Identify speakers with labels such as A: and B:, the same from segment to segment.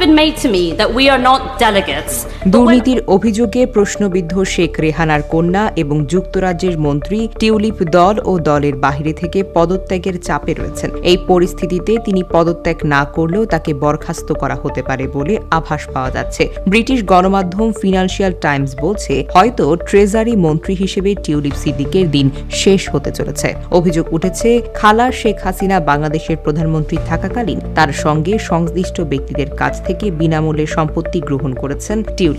A: been made to me that we are not delegates.
B: দুর্নীতির অভিযোগে প্রশ্নবিদ্ধ শেখ রেহানার কন্যা এবং যুক্তরাজ্যের মন্ত্রী টিউলিপ দল ও দলের বাইরে থেকে পদত্যাগের চাপে রয়েছেন। এই পরিস্থিতিতে তিনি পদত্যাগ না করলেও তাকে বরখাস্ত করা হতে পারে বলে আভাস পাওয়া যাচ্ছে। ব্রিটিশ গণমাধ্যম ফিনান্সিয়াল টাইমস বলছে, হয়তো ট্রেজারি মন্ত্রী হিসেবে টিউলিপ সিদ্দিকের দিন শেষ হতে চলেছে। অভিযোগ উঠেছে, খালা শেখ হাসিনা বাংলাদেশের প্রধানমন্ত্রী থাকাকালীন তার সঙ্গে সংশ্লিষ্ট ব্যক্তিদের কাছ থেকে বিনামূল্যে সম্পত্তি গ্রহণ করেছেন টিউলিপ।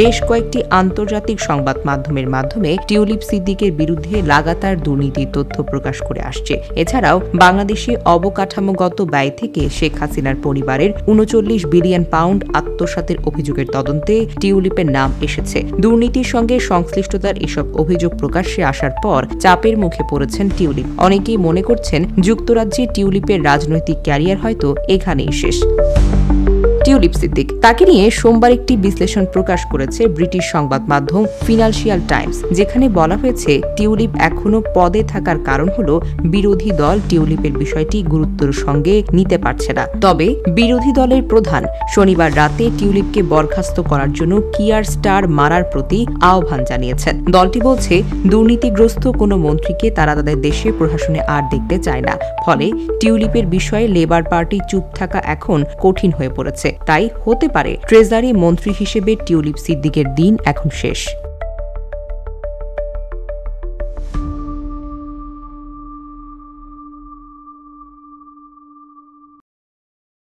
B: বেশ কয়েকটি আন্তর্জাতিক সংবাদ মাধ্যমের মাধ্যমে টিউলিপ সিদ্দিকের বিরুদ্ধে লাগাতার দুর্নীতির তথ্য প্রকাশ করে আসছে। এছাড়াও বাংলাদেশে অবকাঠামোগত ব্যয় থেকে শেখ হাসিনার পরিবারের ৩৯ বিলিয়ন পাউন্ড আত্মসাতের অভিযোগের তদন্তে টিউলিপের নাম এসেছে। দুর্নীতির সঙ্গে সংশ্লিষ্টতার এসব অভিযোগ প্রকাশ্যে আসার পর চাপের মুখে পড়েছেন টিউলিপ। অনেকেই মনে করছেন, যুক্তরাজ্যে টিউলিপের রাজনৈতিক ক্যারিয়ার হয়তো এখানেই শেষ। টিউলিপ সিদ্দিক, তাকে নিয়ে সোমবার একটি বিশ্লেষণ প্রকাশ করেছে ব্রিটিশ সংবাদ মাধ্যম ফিনান্সিয়াল টাইমস, যেখানে বলা হয়েছে টিউলিপ এখনো পদে থাকার কারণ হলো বিরোধী দল টিউলিপের বিষয়টি গুরুত্বের সঙ্গে নিতে পারছে না। তবে বিরোধী দলের প্রধান শনিবার রাতে টিউলিপকে বরখাস্ত করার জন্য কিয়ার স্টার মারার প্রতি আহ্বান জানিয়েছেন। দলটি বলছে, দুর্নীতিগ্রস্ত কোনো মন্ত্রীকে তারা তাদের দেশে প্রশাসনে আর দেখতে চায় না। ফলে টিউলিপের বিষয়ে লেবার পার্টি চুপ থাকা এখন কঠিন হয়ে পড়েছে। তাই হতে পারে ট্রেজারি মন্ত্রী হিসেবে টিউলিপ সিদ্দিকের দিন এখন শেষ।